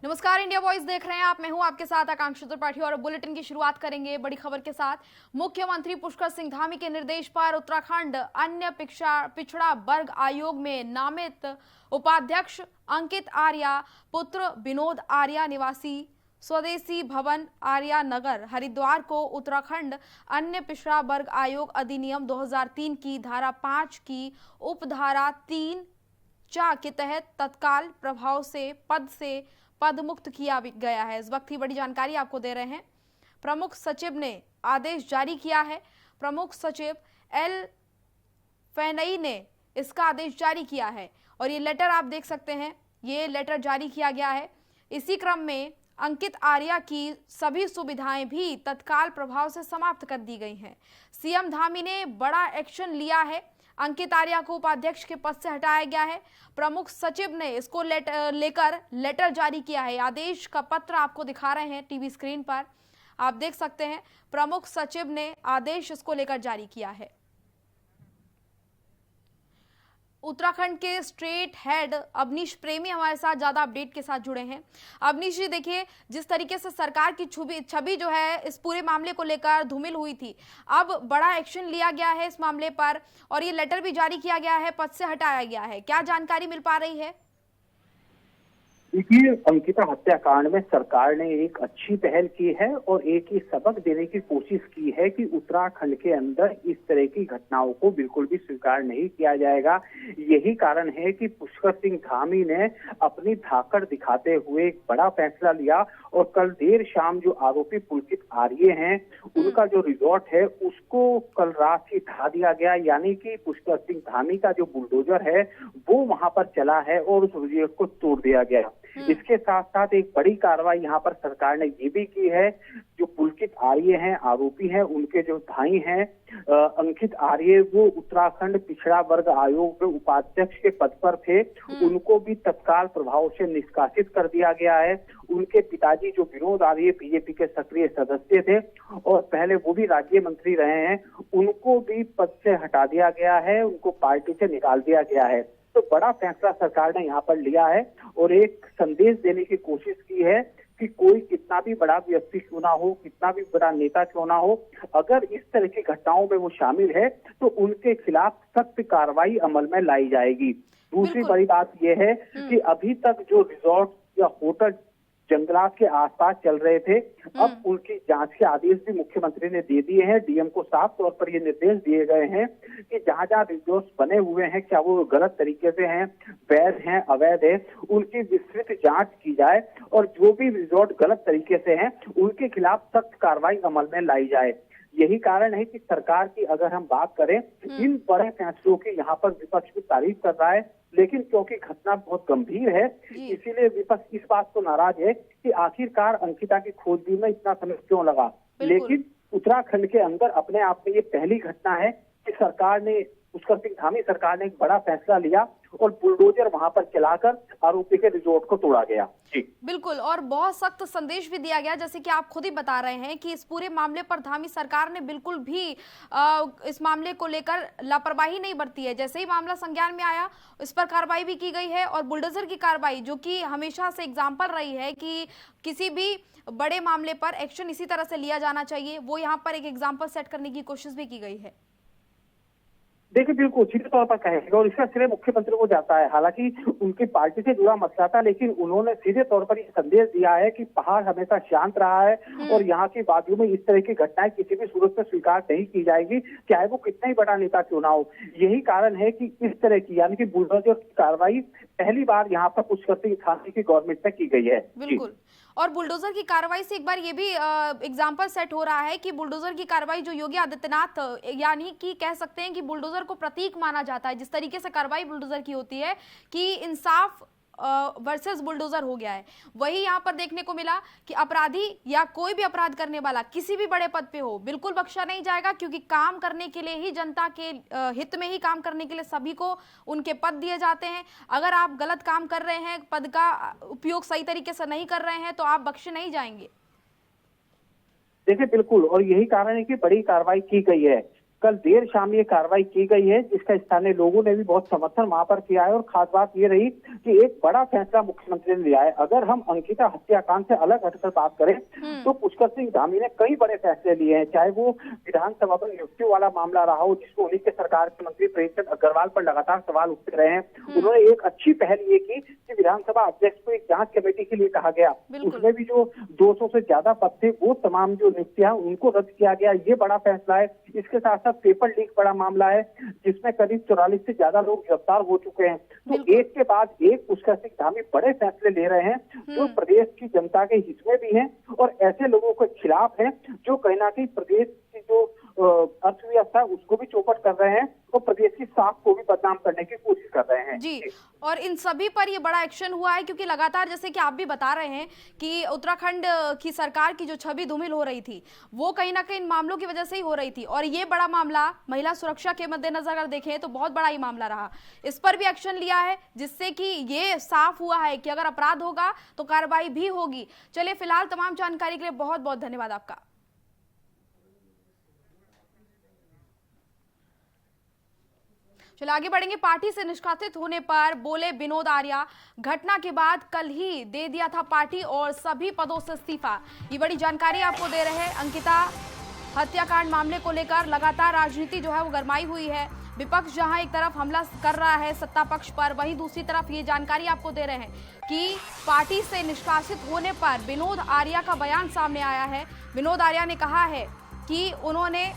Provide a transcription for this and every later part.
नमस्कार, India voice देख रहे हैं आप। मैं हूं आपके साथ आकांक्षा त्रिपाठी और बुलेटिन की शुरुआत करेंगे बड़ी खबर के साथ। मुख्यमंत्री पुष्कर सिंह धामी के निर्देश पर उत्तराखंड अन्य पिछड़ा वर्ग आयोग में नामित उपाध्यक्ष अंकित आर्या पुत्र विनोद आर्या निवासी स्वदेशी भवन आर्या नगर हरिद्वार को उत्तराखंड अन्य पिछड़ा वर्ग आयोग अधिनियम 2003 की धारा 5 की उपधारा 3 चा के तहत तत्काल प्रभाव से पद मुक्त किया गया है। इस वक्त की बड़ी जानकारी आपको दे रहे हैं। प्रमुख सचिव ने आदेश जारी किया है। प्रमुख सचिव एल फैनई ने इसका आदेश जारी किया है और ये लेटर आप देख सकते हैं, ये लेटर जारी किया गया है। इसी क्रम में अंकित आर्या की सभी सुविधाएं भी तत्काल प्रभाव से समाप्त कर दी गई हैं। सीएम धामी ने बड़ा एक्शन लिया है। अंकित आर्या को उपाध्यक्ष के पद से हटाया गया है। प्रमुख सचिव ने इसको लेकर लेटर जारी किया है। आदेश का पत्र आपको दिखा रहे हैं टीवी स्क्रीन पर, आप देख सकते हैं। प्रमुख सचिव ने आदेश इसको लेकर जारी किया है। उत्तराखंड के स्टेट हेड अवनीश प्रेमी हमारे साथ ज्यादा अपडेट के साथ जुड़े हैं। अवनीश जी, देखिए, जिस तरीके से सरकार की छवि जो है इस पूरे मामले को लेकर धूमिल हुई थी, अब बड़ा एक्शन लिया गया है इस मामले पर और ये लेटर भी जारी किया गया है, पद से हटाया गया है। क्या जानकारी मिल पा रही है? देखिए, अंकिता हत्याकांड में सरकार ने एक अच्छी पहल की है और एक ही सबक देने की कोशिश की है कि उत्तराखंड के अंदर इस तरह की घटनाओं को बिल्कुल भी स्वीकार नहीं किया जाएगा। यही कारण है कि पुष्कर सिंह धामी ने अपनी धाकड़ दिखाते हुए एक बड़ा फैसला लिया और कल देर शाम जो आरोपी पुलकित आर्य हैं, उनका जो रिजॉर्ट है उसको कल रात ही ढा दिया गया। यानी कि पुष्कर सिंह धामी का जो बुलडोजर है वो वहां पर चला है और उस रिजॉर्ट को तोड़ दिया गया। इसके साथ साथ एक बड़ी कार्रवाई यहाँ पर सरकार ने ये भी की है। जो पुलकित आर्य हैं, आरोपी हैं, उनके जो भाई हैं अंकित आर्य, वो उत्तराखंड पिछड़ा वर्ग आयोग में उपाध्यक्ष के पद पर थे, उनको भी तत्काल प्रभाव से निष्कासित कर दिया गया है। उनके पिताजी जो विनोद आर्य बीजेपी के सक्रिय सदस्य थे और पहले वो भी राज्य मंत्री रहे हैं, उनको भी पद से हटा दिया गया है, उनको पार्टी से निकाल दिया गया है। तो बड़ा फैसला सरकार ने यहाँ पर लिया है और एक संदेश देने की कोशिश की है कि कोई कितना भी बड़ा व्यक्ति क्यों ना हो, कितना भी बड़ा नेता क्यों ना हो, अगर इस तरह की घटनाओं में वो शामिल है तो उनके खिलाफ सख्त कार्रवाई अमल में लाई जाएगी। दूसरी बड़ी बात यह है कि अभी तक जो रिजॉर्ट या होटल जंगलात के आसपास चल रहे थे, अब उनकी जांच के आदेश भी मुख्यमंत्री ने दे दिए हैं। डीएम को साफ तौर पर ये निर्देश दिए गए हैं कि जहां जहां रिजॉर्ट बने हुए हैं, क्या वो गलत तरीके से हैं, वैध हैं, अवैध है, उनकी विस्तृत जांच की जाए और जो भी रिजॉर्ट गलत तरीके से हैं उनके खिलाफ सख्त कार्रवाई अमल में लाई जाए। यही कारण है कि सरकार की अगर हम बात करें, इन बड़े फैसलों की यहाँ पर विपक्ष भी तारीफ कर रहा है, लेकिन क्योंकि घटना बहुत गंभीर है इसीलिए विपक्ष इस बात को नाराज है कि आखिरकार अंकिता की खोजबीन में इतना समय क्यों लगा। लेकिन उत्तराखंड के अंदर अपने आप में ये पहली घटना है कि सरकार ने, पुष्कर सिंह धामी सरकार ने एक बड़ा फैसला लिया और बुलडोजर वहां पर चलाकर आरोपी के रिजॉर्ट को तोड़ा गया। जी बिल्कुल, और बहुत सख्त संदेश भी दिया गया, जैसे कि आप खुद ही बता रहे हैं कि इस पूरे मामले पर धामी सरकार ने बिल्कुल भी इस मामले को लेकर लापरवाही नहीं बरती है। जैसे ही मामला संज्ञान में आया इस पर कार्रवाई भी की गई है और बुलडोजर की कार्रवाई, जो कि हमेशा से एग्जाम्पल रही है कि किसी भी बड़े मामले पर एक्शन इसी तरह से लिया जाना चाहिए, वो यहाँ पर एक एग्जाम्पल सेट करने की कोशिश भी की गई है। देखिए, बिल्कुल सीधे तौर पर कहेगा और इसका श्रेय मुख्यमंत्री को जाता है। हालांकि उनकी पार्टी से जुड़ा मसला था, लेकिन उन्होंने सीधे तौर पर यह संदेश दिया है कि पहाड़ हमेशा शांत रहा है और यहाँ की वादियों में इस तरह की घटनाएं किसी भी सूरत में स्वीकार नहीं की जाएगी, चाहे वो कितना ही बड़ा नेता क्यों ना हो। यही कारण है कि इस तरह की, यानी कि बुलडोजर की कार्रवाई पहली बार यहाँ पर पुष्कर सिंह धामी की गवर्नमेंट में की गई है। बिल्कुल, और बुलडोजर की कार्रवाई से एक बार ये भी एग्जाम्पल सेट हो रहा है कि बुलडोजर की कार्रवाई जो योगी आदित्यनाथ, यानी कि कह सकते हैं कि बुलडोजर को प्रतीक माना जाता है, जिस तरीके से कार्रवाई बुलडोजर की होती है कि इंसाफ वर्सेस बुलडोजर हो गया है, वही यहाँ पर देखने को मिला कि अपराधी या कोई भी अपराध करने वाला किसी भी बड़े पद पे हो बिल्कुल बख्शा नहीं जाएगा, क्योंकि काम करने के लिए ही, जनता के हित में ही काम करने के लिए सभी को उनके पद दिए जाते हैं। अगर आप गलत काम कर रहे हैं, पद का उपयोग सही तरीके से नहीं कर रहे हैं, तो आप बख्शे नहीं जाएंगे। देखिए, बिल्कुल, और यही कारण है कि बड़ी कार्रवाई की गई है। कल देर शाम ये कार्रवाई की गई है, जिसका स्थानीय लोगों ने भी बहुत समर्थन वहां पर किया है। और खास बात ये रही कि एक बड़ा फैसला मुख्यमंत्री ने लिया है। अगर हम अंकिता हत्याकांड से अलग हटकर बात करें तो पुष्कर सिंह धामी ने कई बड़े फैसले लिए हैं, चाहे वो विधानसभा में नियुक्तियों वाला मामला रहा हो, जिसको उन्हीं के सरकार के मंत्री प्रेमचंद अग्रवाल पर लगातार सवाल उठते रहे हैं। उन्होंने एक अच्छी पहल ये की कि विधानसभा अध्यक्ष को एक जांच कमेटी के लिए कहा गया, उसमें भी जो 200 से ज्यादा पद थे वो तमाम जो नियुक्तियां उनको रद्द किया गया, ये बड़ा फैसला है। इसके साथ साथ पेपर लीक बड़ा मामला है, जिसमें करीब 44 से ज्यादा लोग गिरफ्तार हो चुके हैं। तो एक के बाद एक पुष्कर सिंह धामी बड़े फैसले ले रहे हैं जो प्रदेश की जनता के हित में भी हैं और ऐसे लोगों के खिलाफ हैं जो कहीं ना कहीं प्रदेश की जो अर्थव्यवस्था उसको भी चौपट कर रहे हैं और प्रदेश की साख को भी बदनाम करने की कोशिश कर रहे हैं जी। और इन सभी पर ये बड़ा एक्शन हुआ है क्योंकि लगातार, जैसे कि आप भी बता रहे हैं कि उत्तराखंड की सरकार की जो छवि धूमिल हो रही थी वो कहीं ना कहीं इन मामलों की वजह से ही हो रही थी। और ये बड़ा मामला महिला सुरक्षा के मद्देनजर अगर देखें तो बहुत बड़ा ही मामला रहा, इस पर भी एक्शन लिया है, जिससे कि ये साफ हुआ है कि अगर अपराध होगा तो कार्रवाई भी होगी। चलिए, फिलहाल तमाम जानकारी के लिए बहुत बहुत धन्यवाद आपका। चलो आगे बढ़ेंगे। पार्टी से निष्कासित होने पर बोले विनोद आर्या, घटना के बाद कल ही दे दिया था पार्टी और सभी पदों से इस्तीफा। ये बड़ी जानकारी आपको दे रहे हैं। अंकिता हत्याकांड मामले को लेकर लगातार राजनीति जो है वो गरमाई हुई है। विपक्ष जहां एक तरफ हमला कर रहा है सत्ता पक्ष पर, वहीं दूसरी तरफ ये जानकारी आपको दे रहे हैं कि पार्टी से निष्कासित होने पर विनोद आर्या का बयान सामने आया है। विनोद आर्या ने कहा है कि उन्होंने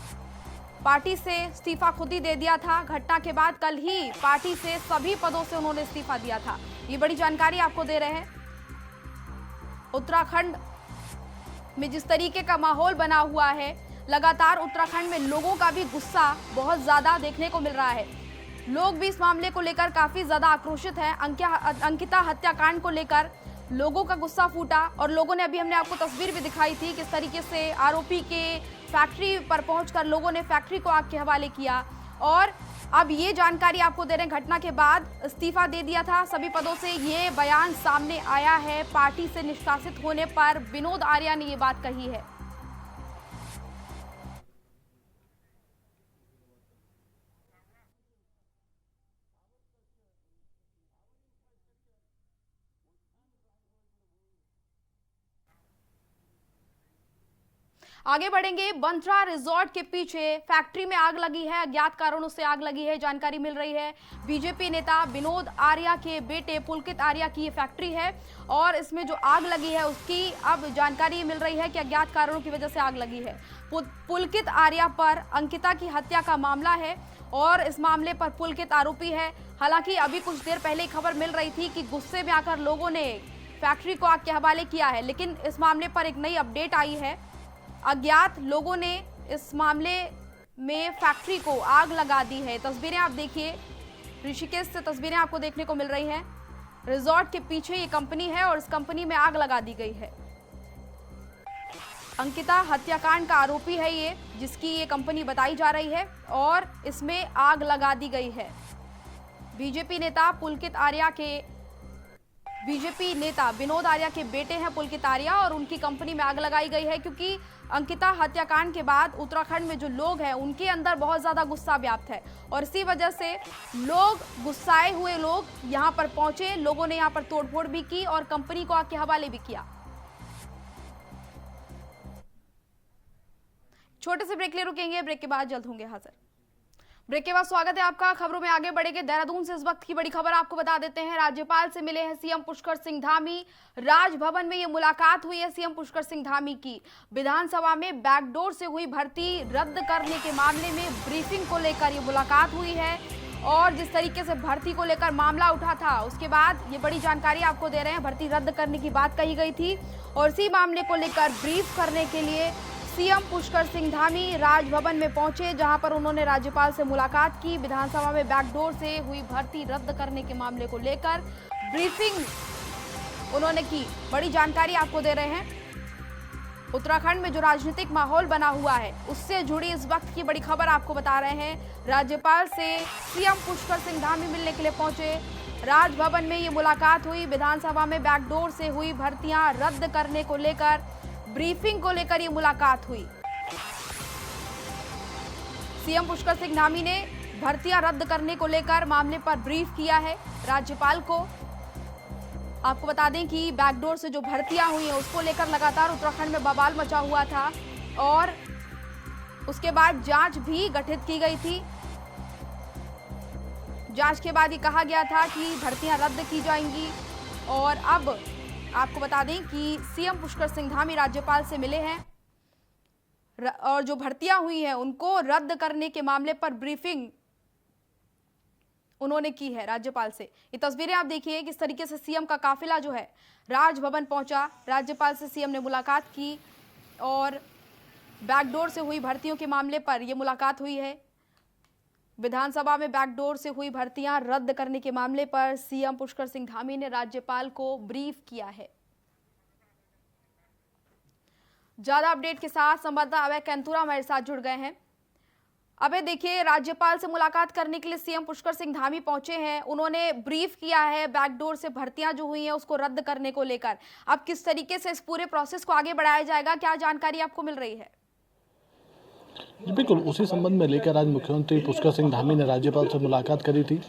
पार्टी से इस्तीफा खुद ही दे दिया था। घटना के बाद कल ही पार्टी से सभी पदों से उन्होंने इस्तीफा दिया था। ये बड़ी जानकारी आपको दे रहे हैं। उत्तराखंड में जिस तरीके का माहौल बना हुआ है, लगातार उत्तराखंड में लोगों का भी गुस्सा बहुत ज्यादा देखने को मिल रहा है। लोग भी इस मामले को लेकर काफी ज्यादा आक्रोशित हैं। अंकिता हत्याकांड को लेकर लोगों का गुस्सा फूटा और लोगों ने, अभी हमने आपको तस्वीर भी दिखाई थी किस तरीके से आरोपी के फैक्ट्री पर पहुंचकर लोगों ने फैक्ट्री को आग के हवाले किया। और अब ये जानकारी आपको दे रहे हैं, घटना के बाद इस्तीफा दे दिया था सभी पदों से, ये बयान सामने आया है। पार्टी से निष्कासित होने पर विनोद आर्या ने ये बात कही है। आगे बढ़ेंगे। बंत्रा रिजॉर्ट के पीछे फैक्ट्री में आग लगी है, अज्ञात कारणों से आग लगी है, जानकारी मिल रही है। बीजेपी नेता विनोद आर्या के बेटे पुलकित आर्या की ये फैक्ट्री है और इसमें जो आग लगी है उसकी अब जानकारी मिल रही है कि अज्ञात कारणों की वजह से आग लगी है। पुलकित आर्या पर अंकिता की हत्या का मामला है और इस मामले पर पुलकित आरोपी है। हालांकि अभी कुछ देर पहले खबर मिल रही थी कि गुस्से में आकर लोगों ने फैक्ट्री को आग के हवाले किया है, लेकिन इस मामले पर एक नई अपडेट आई है। अज्ञात लोगों ने इस मामले में फैक्ट्री को आग लगा दी है। तस्वीरें आप देखिए, ऋषिकेश से तस्वीरें आपको देखने को मिल रही हैं। रिजॉर्ट के पीछे ये कंपनी है और इस कंपनी में आग लगा दी गई है। अंकिता हत्याकांड का आरोपी है ये, जिसकी ये कंपनी बताई जा रही है और इसमें आग लगा दी गई है। बीजेपी नेता विनोद आर्या के बेटे हैं पुलकित आर्या और उनकी कंपनी में आग लगाई गई है क्योंकि अंकिता हत्याकांड के बाद उत्तराखंड में जो लोग हैं उनके अंदर बहुत ज्यादा गुस्सा व्याप्त है और इसी वजह से गुस्साए हुए लोग यहां पर पहुंचे। लोगों ने यहां पर तोड़फोड़ भी की और कंपनी को आग के हवाले भी किया। छोटे से ब्रेक ले रुकेंगे, ब्रेक के बाद जल्द होंगे हाजिर। ब्रेक के बाद स्वागत है आपका। खबरों में आगे बढ़ेंगे। देहरादून से इस वक्त की बड़ी खबर आपको बता देते हैं। राज्यपाल से मिले हैं सीएम पुष्कर सिंह धामी। राजभवन में ये मुलाकात हुई है सीएम पुष्कर सिंह धामी की। विधानसभा में बैकडोर से हुई भर्ती रद्द करने के मामले में ब्रीफिंग को लेकर ये मुलाकात हुई है और जिस तरीके से भर्ती को लेकर मामला उठा था उसके बाद ये बड़ी जानकारी आपको दे रहे हैं। भर्ती रद्द करने की बात कही गई थी और इसी मामले को लेकर ब्रीफ करने के लिए सीएम पुष्कर सिंह धामी राजभवन में पहुंचे, जहां पर उन्होंने राज्यपाल से मुलाकात की। विधानसभा में बैकडोर से हुई भर्ती रद्द करने के मामले को लेकर ब्रीफिंग उन्होंने की। बड़ी जानकारी आपको दे रहे हैं। उत्तराखंड में जो राजनीतिक माहौल बना हुआ है उससे जुड़ी इस वक्त की बड़ी खबर आपको बता रहे हैं। राज्यपाल से सीएम पुष्कर सिंह धामी मिलने के लिए पहुंचे। राजभवन में ये मुलाकात हुई। विधानसभा में बैकडोर से हुई भर्तियां रद्द करने को लेकर ब्रीफिंग को लेकर ये मुलाकात हुई। सीएम पुष्कर सिंह धामी ने भर्तियां रद्द करने को लेकर मामले पर ब्रीफ किया है राज्यपाल को। आपको बता दें कि बैकडोर से जो भर्तियां हुई हैं उसको लेकर लगातार उत्तराखंड में बवाल मचा हुआ था और उसके बाद जांच भी गठित की गई थी। जांच के बाद ये कहा गया था कि भर्तियां रद्द की जाएंगी और अब आपको बता दें कि सीएम पुष्कर सिंह धामी राज्यपाल से मिले हैं और जो भर्तियां हुई हैं उनको रद्द करने के मामले पर ब्रीफिंग उन्होंने की है राज्यपाल से। ये तस्वीरें आप देखिए किस तरीके से सीएम का काफिला जो है राजभवन पहुंचा, राज्यपाल से सीएम ने मुलाकात की और बैकडोर से हुई भर्तियों के मामले पर यह मुलाकात हुई है। विधानसभा में बैकडोर से हुई भर्तियां रद्द करने के मामले पर सीएम पुष्कर सिंह धामी ने राज्यपाल को ब्रीफ किया है। ज्यादा अपडेट के साथ संवाददाता अभय कैंतुरा हमारे साथ जुड़ गए हैं। अबे देखिए, राज्यपाल से मुलाकात करने के लिए सीएम पुष्कर सिंह धामी पहुंचे हैं। उन्होंने ब्रीफ किया है बैकडोर से भर्तियां जो हुई हैं उसको रद्द करने को लेकर। अब किस तरीके से इस पूरे प्रोसेस को आगे बढ़ाया जाएगा, क्या जानकारी आपको मिल रही है? जी बिल्कुल, उसी संबंध में लेकर आज मुख्यमंत्री पुष्कर सिंह धामी ने राज्यपाल से मुलाकात करी थी।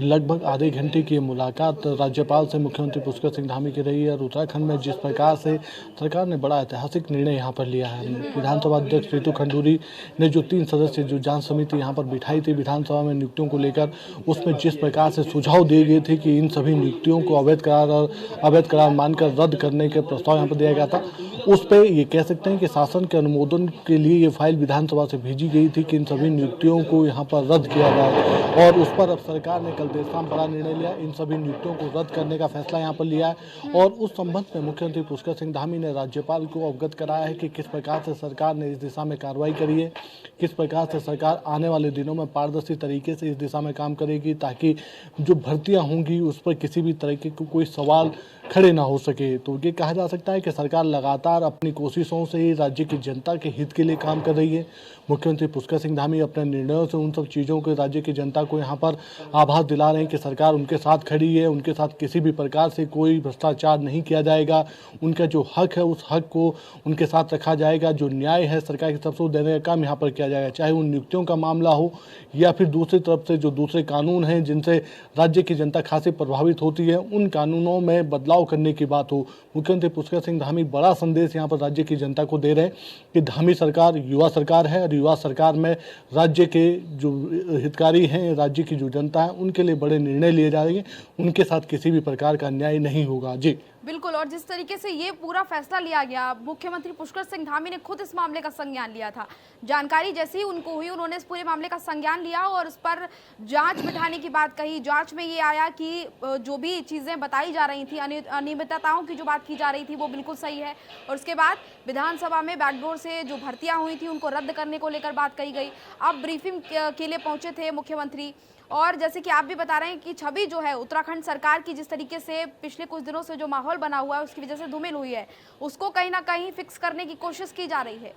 लगभग आधे घंटे की मुलाकात राज्यपाल से मुख्यमंत्री पुष्कर सिंह धामी की रही है और उत्तराखंड में जिस प्रकार से सरकार ने बड़ा ऐतिहासिक निर्णय यहां पर लिया है। विधानसभा अध्यक्ष रितु खंडूरी ने जो 3 सदस्य जो जांच समिति यहां पर बिठाई थी विधानसभा में नियुक्तियों को लेकर, उसमें जिस प्रकार से सुझाव दिए गए थे कि इन सभी नियुक्तियों को अवैध करार मानकर रद्द करने के प्रस्ताव यहाँ पर दिया गया था, उस पर ये कह सकते हैं कि शासन के अनुमोदन के लिए ये फाइल विधानसभा से भेजी गई थी कि इन सभी नियुक्तियों को यहाँ पर रद्द किया जाए और उस पर अब सरकार ने कल देर शाम बड़ा निर्णय लिया। इन सभी नियुक्तियों को रद्द करने का फैसला यहाँ पर लिया है और उस संबंध में मुख्यमंत्री पुष्कर सिंह धामी ने राज्यपाल को अवगत कराया है कि किस प्रकार से सरकार ने इस दिशा में कार्रवाई करी है, किस प्रकार से सरकार आने वाले दिनों में पारदर्शी तरीके से इस दिशा में काम करेगी ताकि जो भर्तियाँ होंगी उस पर किसी भी तरीके को कोई सवाल खड़े ना हो सके। तो ये कहा जा सकता है कि सरकार लगातार अपनी कोशिशों से राज्य की जनता के हित के लिए काम कर रही है। मुख्यमंत्री पुष्कर सिंह धामी अपने निर्णयों से उन सब चीज़ों के राज्य की जनता को यहाँ पर आभास दिला रहे हैं कि सरकार उनके साथ खड़ी है, उनके साथ किसी भी प्रकार से कोई भ्रष्टाचार नहीं किया जाएगा, उनका जो हक है उस हक को उनके साथ रखा जाएगा, जो न्याय है सरकार की तरफ से देने का काम यहाँ पर किया जाएगा, चाहे उन नियुक्तियों का मामला हो या फिर दूसरी तरफ से जो दूसरे कानून हैं जिनसे राज्य की जनता खासी प्रभावित होती है उन कानूनों में बदलाव करने की बात हो। मुख्यमंत्री पुष्कर सिंह धामी बड़ा संदेश यहाँ पर राज्य की जनता को दे रहे हैं कि धामी सरकार युवा सरकार है और युवा सरकार में राज्य के जो हितकारी हैं, राज्य की जो जनता है उनके लिए बड़े निर्णय लिए जा रहे हैं, उनके साथ किसी भी प्रकार का अन्याय नहीं होगा। जी बिल्कुल, और जिस तरीके से ये पूरा फैसला लिया गया, मुख्यमंत्री पुष्कर सिंह धामी ने खुद इस मामले का संज्ञान लिया था। जानकारी जैसी ही उनको हुई उन्होंने इस पूरे मामले का संज्ञान लिया और उस पर जांच बिठाने की बात कही। जांच में ये आया कि जो भी चीजें बताई जा रही थी, अनियमितताओं की जो बात की जा रही थी वो बिल्कुल सही है और उसके बाद विधानसभा में बैकडोर से जो भर्तियां हुई थी उनको रद्द करने को लेकर बात कही गई। अब ब्रीफिंग के लिए पहुंचे थे मुख्यमंत्री और जैसे कि आप भी बता रहे हैं कि छवि जो है उत्तराखंड सरकार की जिस तरीके से पिछले कुछ दिनों से जो माहौल बना हुआ है उसकी वजह से धूमिल हुई है, उसको कहीं ना कहीं फिक्स करने की कोशिश की जा रही है।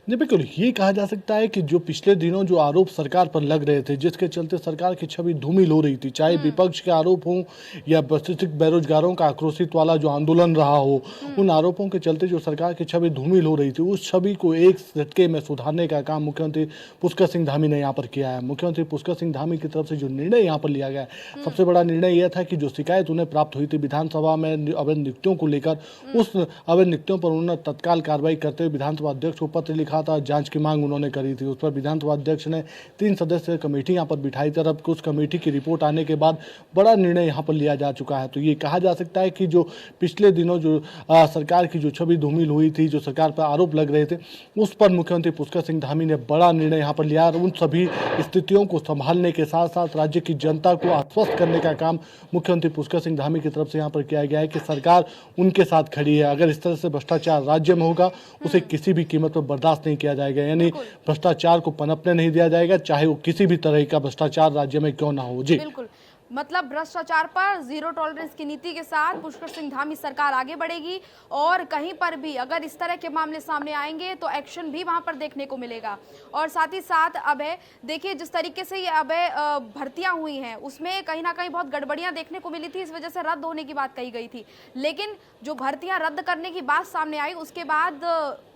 जी बिल्कुल, ये कहा जा सकता है कि जो पिछले दिनों जो आरोप सरकार पर लग रहे थे जिसके चलते सरकार की छवि धूमिल हो रही थी, चाहे विपक्ष के आरोप हों या बेरोजगारों का आक्रोशित वाला जो आंदोलन रहा हो, उन आरोपों के चलते जो सरकार की छवि धूमिल हो रही थी उस छवि को एक झटके में सुधारने का काम मुख्यमंत्री पुष्कर सिंह धामी ने यहाँ पर किया है। मुख्यमंत्री पुष्कर सिंह धामी की तरफ से जो निर्णय यहाँ पर लिया गया सबसे बड़ा निर्णय यह था कि जो शिकायत उन्हें प्राप्त हुई थी विधानसभा में अवैध नियुक्तियों को लेकर, उस अवैध नियुक्तियों पर उन्होंने तत्काल कार्रवाई करते हुए विधानसभा अध्यक्ष को पत्र लिखा था, जांच की मांग उन्होंने करी थी। उस पर विधानसभा अध्यक्ष ने 3 सदस्यीय कमेटी यहां पर बिठाई थी। अब उस कमेटी की रिपोर्ट आने के बाद बड़ा निर्णय यहां पर लिया जा चुका है। तो ये कहा जा सकता है कि जो पिछले दिनों जो सरकार की जो छवि धूमिल हुई थी, जो सरकार पर आरोप लग रहे थे, उस पर मुख्यमंत्री पुष्कर सिंह धामी ने बड़ा निर्णय यहाँ पर लिया और उन सभी स्थितियों को संभालने के साथ साथ राज्य की जनता को आश्वस्त करने का काम मुख्यमंत्री पुष्कर सिंह धामी की तरफ से यहाँ पर किया गया है कि सरकार उनके साथ खड़ी है। अगर इस तरह से भ्रष्टाचार राज्य में होगा उसे किसी भी कीमत पर बर्दाश्त नहीं किया जाएगा, यानी भ्रष्टाचार को पनपने नहीं दिया जाएगा, चाहे वो किसी भी तरह का भ्रष्टाचार राज्य में क्यों ना हो। जी बिल्कुल, मतलब भ्रष्टाचार पर जीरो टॉलरेंस की नीति के साथ पुष्कर सिंह धामी सरकार आगे बढ़ेगी और कहीं पर भी अगर इस तरह के मामले सामने आएंगे तो एक्शन भी वहां पर देखने को मिलेगा। और साथ ही साथ अभय देखिए, जिस तरीके से ये अभय भर्तियां हुई हैं उसमें कहीं ना कहीं बहुत गड़बड़ियां देखने को मिली थी, इस वजह से रद्द होने की बात कही गई थी। लेकिन जो भर्तियां रद्द करने की बात सामने आई उसके बाद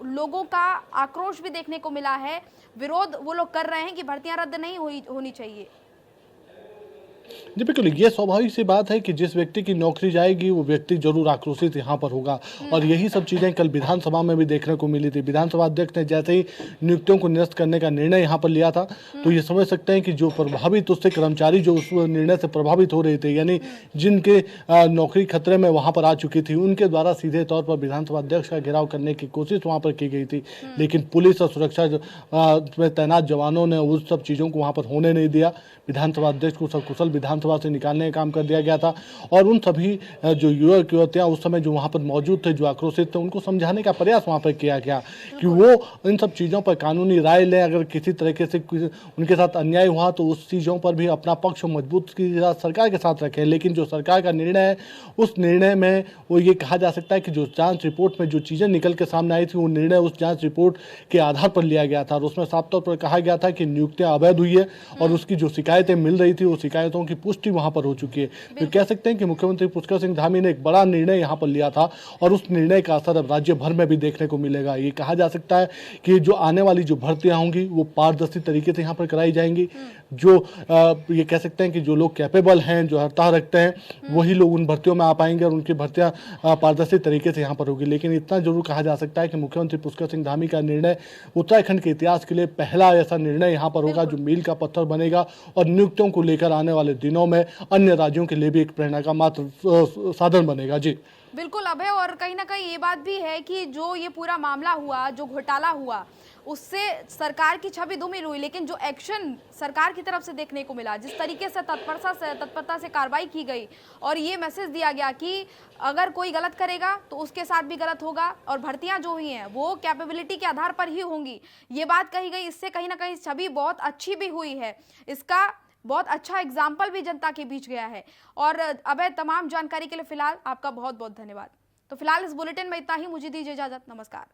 लोगों का आक्रोश भी देखने को मिला है, विरोध वो लोग कर रहे हैं कि भर्तियां रद्द नहीं होनी चाहिए। जी बिल्कुल, ये स्वाभाविक सी बात है कि जिस व्यक्ति की नौकरी जाएगी वो व्यक्ति जरूर आक्रोशित यहाँ पर होगा। और यही सब चीज़ें कल विधानसभा में भी देखने को मिली थी। विधानसभा अध्यक्ष ने जैसे ही नियुक्तियों को निरस्त करने का निर्णय यहाँ पर लिया था, तो ये समझ सकते हैं कि जो प्रभावित उससे कर्मचारी जो उस निर्णय से प्रभावित हो रहे थे, यानी जिनके नौकरी खतरे में वहाँ पर आ चुकी थी, उनके द्वारा सीधे तौर पर विधानसभा अध्यक्ष का घेराव करने की कोशिश वहाँ पर की गई थी। लेकिन पुलिस और सुरक्षा में तैनात जवानों ने उस सब चीज़ों को वहाँ पर होने नहीं दिया। विधानसभा अध्यक्ष को सकुशल विधानसभा से निकालने का काम कर दिया गया था। और उन सभी जो युवक युवतियां उस समय जो वहां पर मौजूद थे, जो आक्रोशित थे, उनको समझाने का प्रयास वहां पर किया गया कि वो इन सब चीज़ों पर कानूनी राय लें। अगर किसी तरीके से उनके साथ अन्याय हुआ तो उस चीज़ों पर भी अपना पक्ष मजबूत की सरकार के साथ रखें। लेकिन जो सरकार का निर्णय है, उस निर्णय में वो ये कहा जा सकता है कि जो जांच रिपोर्ट में जो चीज़ें निकल के सामने आई थी, वो निर्णय उस जांच रिपोर्ट के आधार पर लिया गया था। और उसमें साफ तौर पर कहा गया था कि नियुक्तियां अवैध हुई है और उसकी जो शिकायतें मिल रही थी, वो शिकायतों की पुष्टि वहां पर हो चुकी है। तो कह सकते हैं कि मुख्यमंत्री पुष्कर सिंह धामी ने एक बड़ा निर्णय यहां पर लिया था और उस निर्णय का असर अब राज्य भर में भी देखने को मिलेगा। ये कहा जा सकता है कि जो आने वाली जो भर्तियां होंगी वो पारदर्शी तरीके से यहाँ पर कराई जाएंगी। जो ये कह सकते हैं कि जो लोग कैपेबल हैं, जो हरता रखते हैं, वही लोग उन भर्तियों में आ पाएंगे और उनकी भर्तियां पारदर्शी तरीके से यहाँ पर होगी। लेकिन इतना जरूर कहा जा सकता है कि मुख्यमंत्री पुष्कर सिंह धामी का निर्णय उत्तराखंड के इतिहास के लिए पहला ऐसा निर्णय यहाँ पर होगा जो मील का पत्थर बनेगा और नियुक्तियों को लेकर आने वाले दिनों में अन्य राज्यों के लिए भी एक प्रेरणा का मात्र साधन बनेगा। जी बिल्कुल अभय, और कहीं ना कहीं ये बात भी है कि जो ये पूरा मामला हुआ, जो घोटाला हुआ, उससे सरकार की छवि धूमिल हुई, लेकिन जो एक्शन सरकार की तरफ से देखने को मिला, जिस तरीके से तत्परता से कार्रवाई की गई और ये मैसेज दिया गया कि अगर कोई गलत करेगा तो उसके साथ भी गलत होगा और भर्तियां जो हुई हैं वो कैपेबिलिटी के आधार पर ही होंगी, ये बात कही गई। इससे कहीं ना कहीं छवि बहुत अच्छी भी हुई है, इसका बहुत अच्छा एग्जाम्पल भी जनता के बीच गया है। और अभय, तमाम जानकारी के लिए फिलहाल आपका बहुत बहुत धन्यवाद। तो फिलहाल इस बुलेटिन में इतना ही, मुझे दीजिए इजाजत, नमस्कार।